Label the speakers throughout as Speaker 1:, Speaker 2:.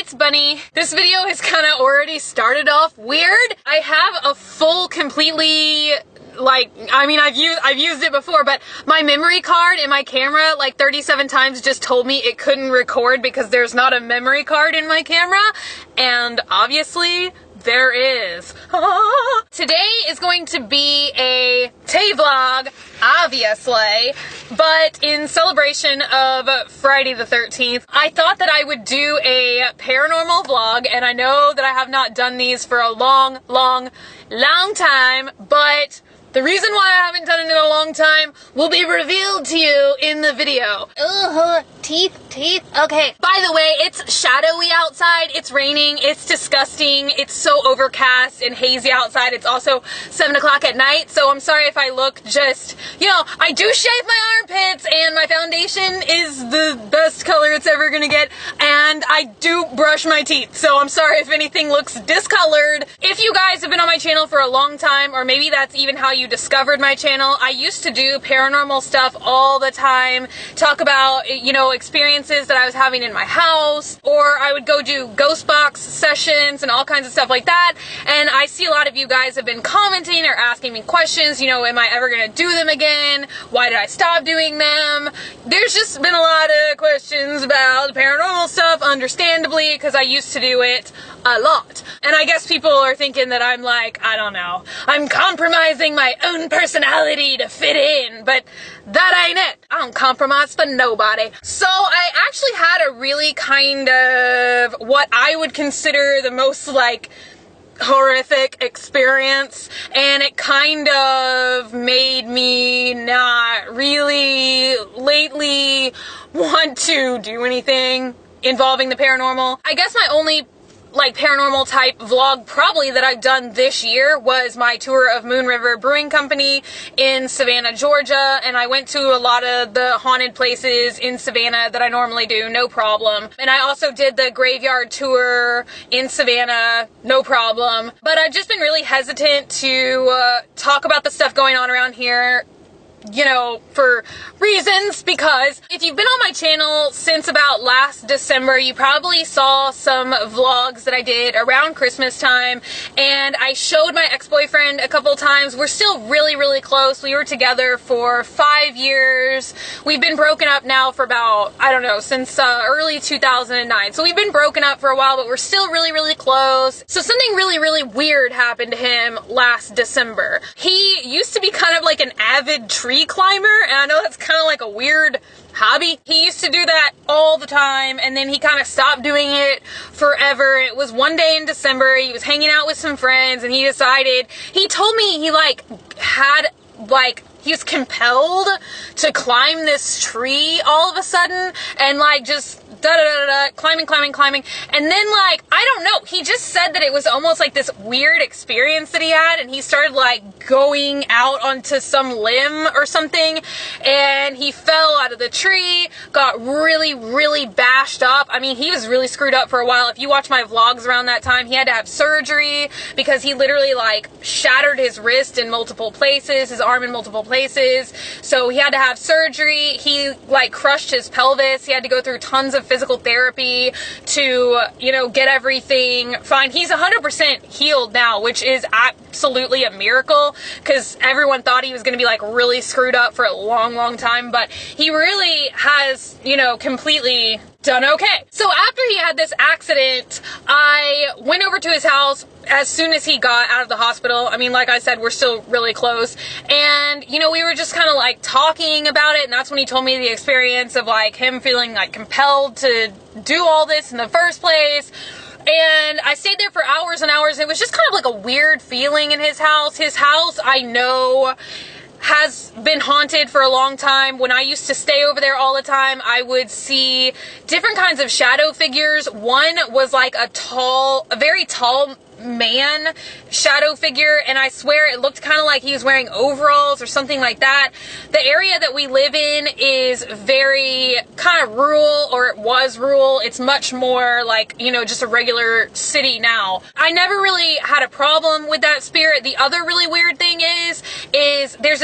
Speaker 1: it's Bunny. This video has kind of already started off weird. I have a full, completely, I've used it before, but my memory card in my camera, 37 times just told me it couldn't record because there's not a memory card in my camera, and obviously, there is. Today is going to be a day vlog, obviously, but in celebration of Friday the 13th, I thought that I would do a paranormal vlog, and I know that I have not done these for a long time, but the reason why I haven't done it in a long time will be revealed to you in the video. Teeth. Okay. By the way, it's shadowy outside. It's raining. It's disgusting. It's so overcast and hazy outside. It's also 7 o'clock at night, so I'm sorry if I look just, I do shave my armpits and my foundation is the best color it's ever gonna get, and I do brush my teeth, so I'm sorry if anything looks discolored. If you guys have been on my channel for a long time, or maybe that's even how you discovered my channel, I used to do paranormal stuff all the time, talk about, experiences that I was having in my house, or I would go do ghost box sessions and all kinds of stuff like that, and I see a lot of you guys have been commenting or asking me questions, am I ever gonna do them again? Why did I stop doing them? There's just been a lot of questions about paranormal stuff, understandably, because I used to do it a lot. And I guess people are thinking that I'm I'm compromising my own personality to fit in, but that ain't it. I don't compromise for nobody. So I actually had a really kind of what I would consider the most horrific experience, and it kind of made me not really lately want to do anything involving the paranormal. I guess my only paranormal type vlog probably that I've done this year was my tour of Moon River Brewing Company in Savannah, Georgia, and I went to a lot of the haunted places in Savannah that I normally do, no problem. And I also did the graveyard tour in Savannah, no problem. But I've just been really hesitant to talk about the stuff going on around here, for reasons, because if you've been on my channel since about last December, you probably saw some vlogs that I did around Christmas time, and I showed my ex-boyfriend a couple times. We're still really close. We were together for 5 years. We've been broken up now for about, since early 2009. So we've been broken up for a while, but we're still really close. So something really weird happened to him last December. He used to be kind of like an avid tree climber, and I know that's kind of like a weird hobby. He used to do that all the time, and then he kind of stopped doing it forever. It was one day in December, he was hanging out with some friends, and he told me he he was compelled to climb this tree all of a sudden, and just climbing, and then I don't know, he just said that it was almost like this weird experience that he had, and he started going out onto some limb or something, and he fell out of the tree, got really bashed up. I mean, he was really screwed up for a while. If you watch my vlogs around that time, he had to have surgery because he literally shattered his wrist in multiple places, his arm in multiple places, so he had to have surgery. He crushed his pelvis. He had to go through tons of physical therapy to, get everything fine. He's 100% healed now, which is absolutely a miracle, because everyone thought he was going to be really screwed up for a long time, but he really has, completely done okay. So after he had this accident, I went over to his house as soon as he got out of the hospital. I mean, like I said, we're still really close, and we were just kind of talking about it, and that's when he told me the experience of him feeling compelled to do all this in the first place. And I stayed there for hours and hours. It was just kind of a weird feeling in his house. His house, I know, has been haunted for a long time. When I used to stay over there all the time, I would see different kinds of shadow figures. One was a very tall man shadow figure, and I swear it looked kind of like he was wearing overalls or something like that. The area that we live in is very kind of rural, or it was rural. It's much more just a regular city now. I never really had a problem with that spirit. The other really weird thing is there's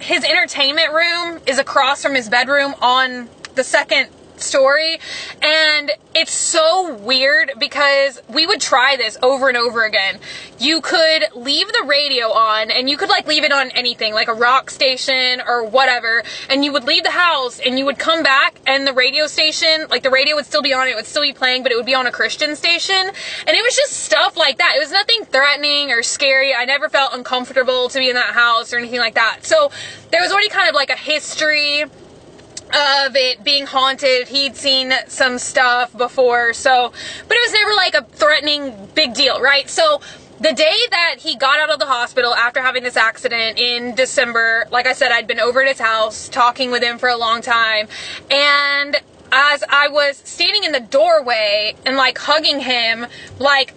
Speaker 1: his entertainment room is across from his bedroom on the second story. And it's so weird because we would try this over and over again. You could leave the radio on, and you could like leave it on anything, like a rock station or whatever, and you would leave the house and you would come back and the radio station, like the radio would still be on, it would still be playing, but it would be on a Christian station. And it was just stuff like that. It was nothing threatening or scary. I never felt uncomfortable to be in that house or anything like that. So there was already kind of like a history of it being haunted. He'd seen some stuff before, so, but it was never like a threatening big deal, right? So the day that he got out of the hospital after having this accident in December, like I said, I'd been over at his house talking with him for a long time, and as I was standing in the doorway and like hugging him, like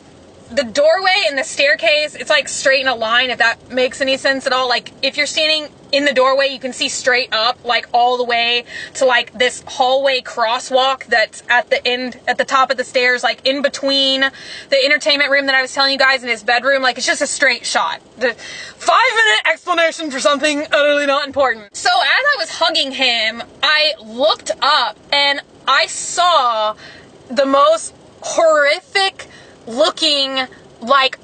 Speaker 1: the doorway and the staircase, it's like straight in a line, if that makes any sense at all. Like if you're standing in the doorway, you can see straight up, like all the way to like this hallway crosswalk that's at the end, at the top of the stairs, like in between the entertainment room that I was telling you guys and his bedroom. Like it's just a straight shot. The 5-minute explanation for something utterly not important. So as I was hugging him, I looked up and I saw the most horrific looking like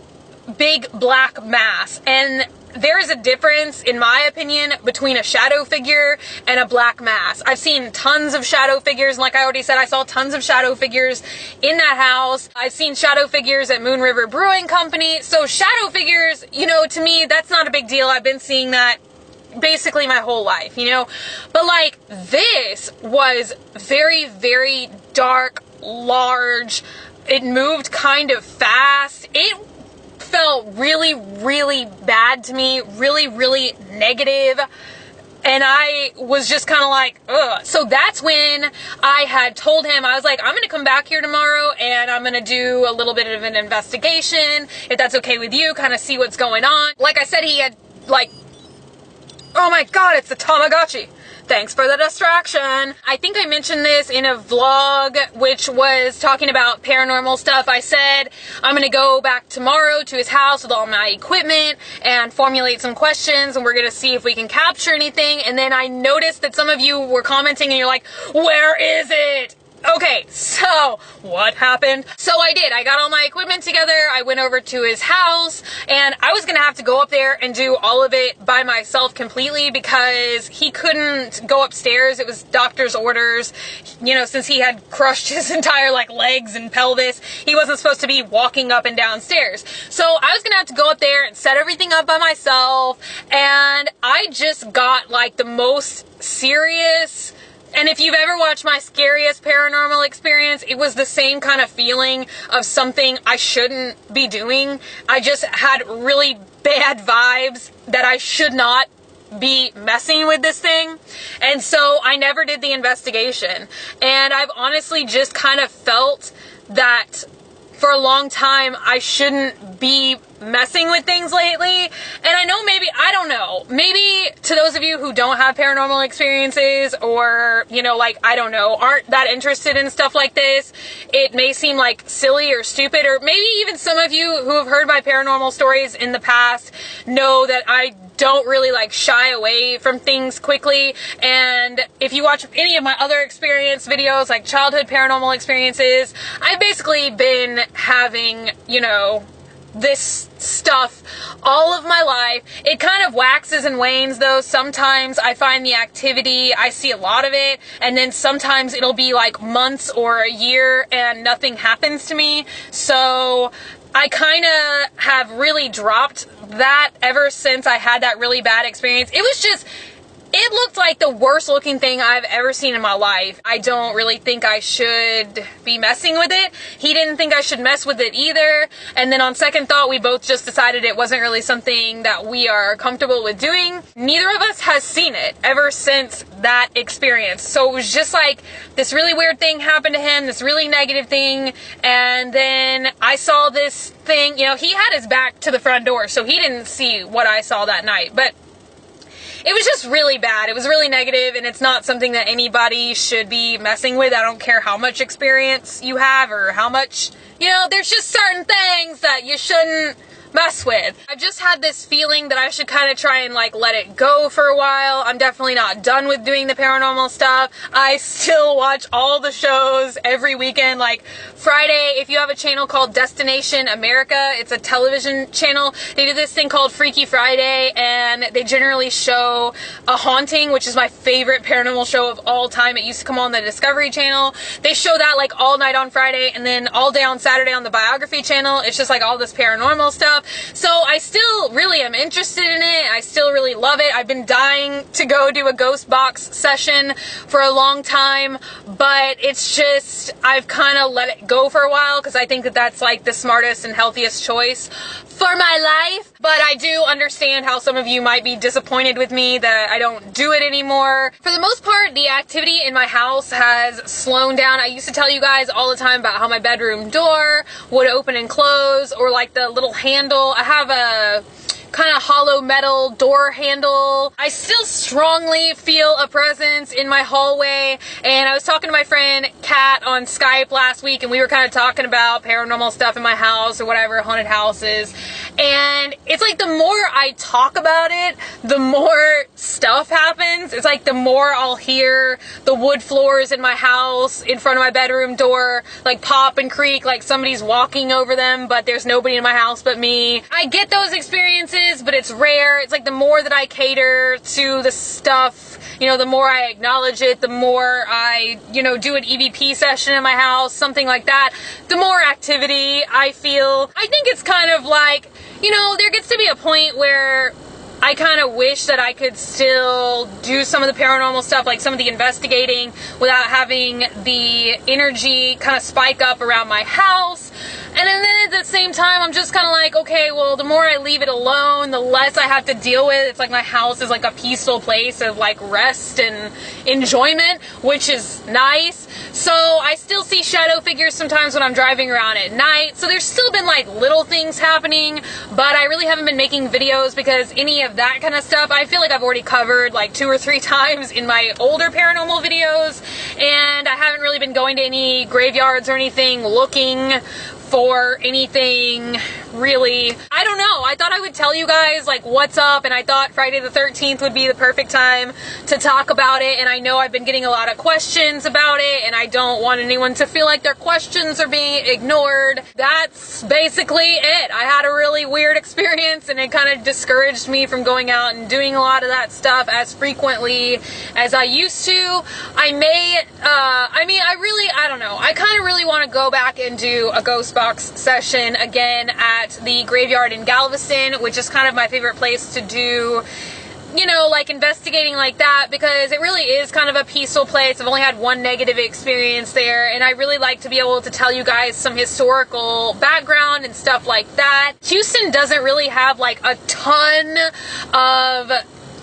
Speaker 1: big black mass. And there is a difference, in my opinion, between a shadow figure and a black mass. I've seen tons of shadow figures, and like I already said, I saw tons of shadow figures in that house. I've seen shadow figures at Moon River Brewing Company. So shadow figures, you know, to me, that's not a big deal. I've been seeing that basically my whole life, you know? But like, this was very, very dark, large. It moved kind of fast. It felt really, really bad to me, really, really negative, and I was just kind of like, ugh. So that's when I had told him, I was like, I'm going to come back here tomorrow and I'm going to do a little bit of an investigation, if that's okay with you, kind of see what's going on. Like I said, he had like, oh my god, it's the Tamagotchi. Thanks for the distraction. I think I mentioned this in a vlog, which was talking about paranormal stuff. I said I'm gonna go back tomorrow to his house with all my equipment and formulate some questions, and we're gonna see if we can capture anything. And then I noticed that some of you were commenting and you're like, where is it? Okay, so what happened? So I did. I got all my equipment together. I went over to his house, and I was gonna have to go up there and do all of it by myself completely because he couldn't go upstairs. It was doctor's orders. You know, since he had crushed his entire like legs and pelvis, he wasn't supposed to be walking up and down stairs. So I was gonna have to go up there and set everything up by myself, and I just got like the most serious. And if you've ever watched my scariest paranormal experience, it was the same kind of feeling of something I shouldn't be doing. I just had really bad vibes that I should not be messing with this thing. And so I never did the investigation. And I've honestly just kind of felt that for a long time I shouldn't be messing with things lately. And I know maybe, I don't know, maybe to those of you who don't have paranormal experiences, or, you know, like, I don't know, aren't that interested in stuff like this, it may seem like silly or stupid, or maybe even some of you who have heard my paranormal stories in the past know that I don't really like shy away from things quickly. And if you watch any of my other experience videos, like childhood paranormal experiences, I've basically been having, you know, this stuff all of my life. It kind of waxes and wanes though. Sometimes I find the activity, I see a lot of it, and then sometimes it'll be like months or a year and nothing happens to me. So I kind of have really dropped that ever since I had that really bad experience. It was just, it looked like the worst looking thing I've ever seen in my life. I don't really think I should be messing with it. He didn't think I should mess with it either. And then on second thought, we both just decided it wasn't really something that we are comfortable with doing. Neither of us has seen it ever since that experience. So it was just like this really weird thing happened to him, this really negative thing. And then I saw this thing, you know, he had his back to the front door, so he didn't see what I saw that night. But it was just really bad. It was really negative, and it's not something that anybody should be messing with. I don't care how much experience you have or how much, you know, there's just certain things that you shouldn't mess with. I've just had this feeling that I should kind of try and like let it go for a while. I'm definitely not done with doing the paranormal stuff. I still watch all the shows every weekend. Like Friday, if you have a channel called Destination America, it's a television channel. They do this thing called Freaky Friday, and they generally show a haunting, which is my favorite paranormal show of all time. It used to come on the Discovery Channel. They show that like all night on Friday, and then all day on Saturday on the Biography Channel. It's just like all this paranormal stuff. So I still really am interested in it. I still really love it. I've been dying to go do a ghost box session for a long time, but it's just, I've kind of let it go for a while because I think that that's like the smartest and healthiest choice for my life. But I do understand how some of you might be disappointed with me that I don't do it anymore. For the most part, the activity in my house has slowed down. I used to tell you guys all the time about how my bedroom door would open and close, or like the little handle. I have a kind of hollow metal door handle. I still strongly feel a presence in my hallway, and I was talking to my friend Kat on Skype last week, and we were kind of talking about paranormal stuff in my house or whatever, haunted houses, and it's like the more I talk about it, the more stuff happens. It's like the more I'll hear the wood floors in my house in front of my bedroom door like pop and creak like somebody's walking over them, but there's nobody in my house but me. I get those experiences, but it's rare. It's like the more that I cater to the stuff, you know, the more I acknowledge it, the more I, you know, do an EVP session in my house, something like that, the more activity I feel. I think it's kind of like, you know, there gets to be a point where I kind of wish that I could still do some of the paranormal stuff, like some of the investigating, without having the energy kind of spike up around my house. And then at the same time, I'm just kind of like, okay, well, the more I leave it alone, the less I have to deal with. It's like my house is like a peaceful place of like rest and enjoyment, which is nice. So I still see shadow figures sometimes when I'm driving around at night. So there's still been like little things happening, but I really haven't been making videos because any of that kind of stuff, I feel like I've already covered like 2 or 3 times in my older paranormal videos, and I haven't really been going to any graveyards or anything looking for anything really. I don't know. I thought I would tell you guys like what's up, and I thought Friday the 13th would be the perfect time to talk about it, and I know I've been getting a lot of questions about it, and I don't want anyone to feel like their questions are being ignored. That's basically it. I had a really weird experience, and it kind of discouraged me from going out and doing a lot of that stuff as frequently as I used to. I don't know. I kind of really want to go back and do a ghost box session again at the graveyard in Galveston, which is kind of my favorite place to do, you know, like investigating like that, because it really is kind of a peaceful place. I've only had one negative experience there, and I really like to be able to tell you guys some historical background and stuff like that. Houston doesn't really have like a ton of,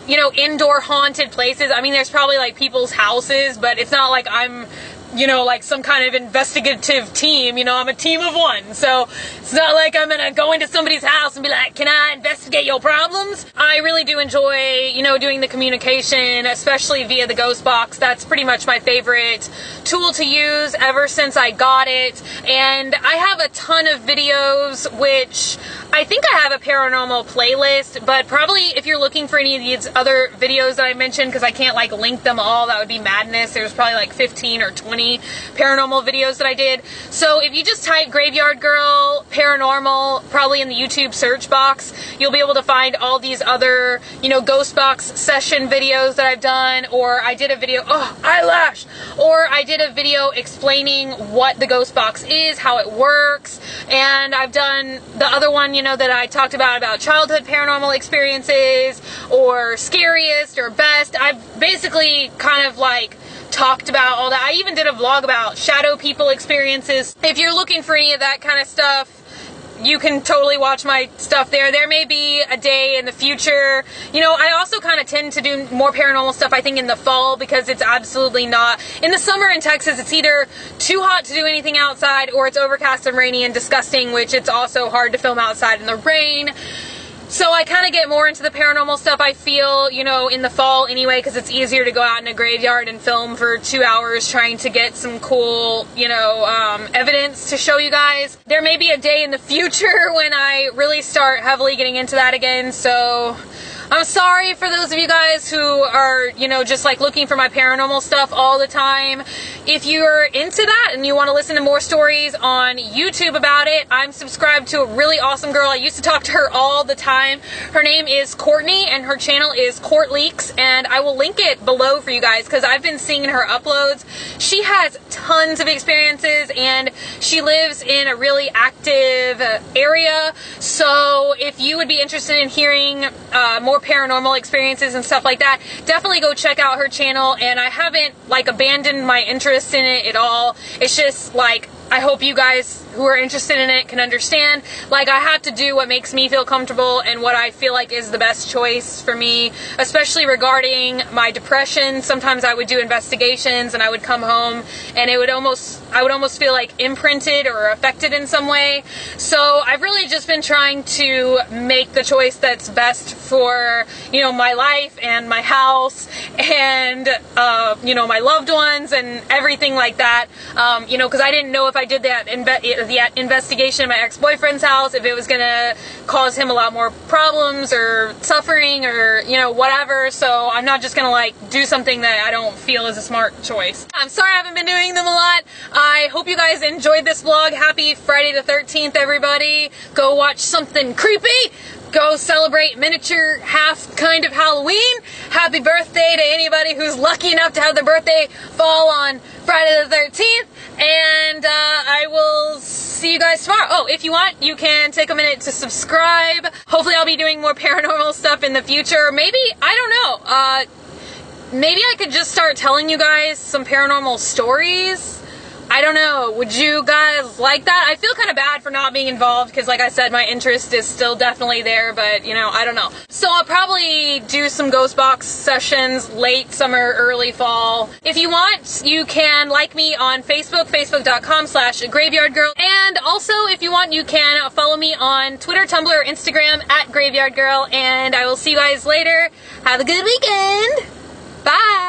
Speaker 1: you know, indoor haunted places. I mean, there's probably like people's houses, but it's not like I'm, you know, like some kind of investigative team. You know, I'm a team of one. So it's not like I'm gonna go into somebody's house and be like, can I investigate your problems? I really do enjoy, you know, doing the communication, especially via the ghost box. That's pretty much my favorite tool to use ever since I got it. And I have a ton of videos, which I think I have a paranormal playlist, but probably if you're looking for any of these other videos that I mentioned, because I can't like link them all, that would be madness. There's probably like 15 or 20 paranormal videos that I did. So if you just type Graveyard Girl Paranormal, probably in the YouTube search box, you'll be able to find all these other, you know, ghost box session videos that I've done. Or I did a video, oh, eyelash! Or I did a video explaining what the ghost box is, how it works. And I've done the other one, you know, that I talked about childhood paranormal experiences, or scariest or best. I've basically kind of like talked about all that. I even did a vlog about shadow people experiences. If you're looking for any of that kind of stuff, you can totally watch my stuff there. There may be a day in the future. You know, I also kind of tend to do more paranormal stuff, I think, in the fall, because it's absolutely not. In the summer in Texas, it's either too hot to do anything outside, or it's overcast and rainy and disgusting, which it's also hard to film outside in the rain. So I kind of get more into the paranormal stuff, I feel, you know, in the fall anyway, because it's easier to go out in a graveyard and film for 2 hours trying to get some cool, you know, evidence to show you guys. There may be a day in the future when I really start heavily getting into that again, so I'm sorry for those of you guys who are, you know, just like looking for my paranormal stuff all the time. If you're into that and you want to listen to more stories on YouTube about it, I'm subscribed to a really awesome girl. I used to talk to her all the time. Her name is Courtney and her channel is Court Leaks, and I will link it below for you guys because I've been seeing her uploads. She has tons of experiences and she lives in a really active area. So if you would be interested in hearing more paranormal experiences and stuff like that, definitely go check out her channel. And I haven't like abandoned my interest in it at all. It's just like, I hope you guys who are interested in it can understand, like, I have to do what makes me feel comfortable and what I feel like is the best choice for me, especially regarding my depression. Sometimes I would do investigations and I would come home and I would almost feel like imprinted or affected in some way. So I've really just been trying to make the choice that's best for, you know, my life and my house and, you know, my loved ones and everything like that. You know, because I didn't know if I did that the investigation in my ex-boyfriend's house, if it was gonna cause him a lot more problems or suffering or, you know, whatever. So I'm not just gonna like do something that I don't feel is a smart choice. I'm sorry I haven't been doing them a lot. I hope you guys enjoyed this vlog. Happy Friday the 13th, everybody. Go watch something creepy. Go celebrate miniature half kind of Halloween. Happy birthday to anybody who's lucky enough to have their birthday fall on Friday the 13th. And I will see you guys tomorrow. Oh, if you want, you can take a minute to subscribe. Hopefully I'll be doing more paranormal stuff in the future. Maybe, I don't know, maybe I could just start telling you guys some paranormal stories. I don't know. Would you guys like that? I feel kind of bad for not being involved because, like I said, my interest is still definitely there, but, you know, I don't know. So I'll probably do some ghost box sessions late summer, early fall. If you want, you can like me on Facebook, facebook.com/graveyardgirl. And also, if you want, you can follow me on Twitter, Tumblr, or Instagram @graveyardgirl. And I will see you guys later. Have a good weekend. Bye.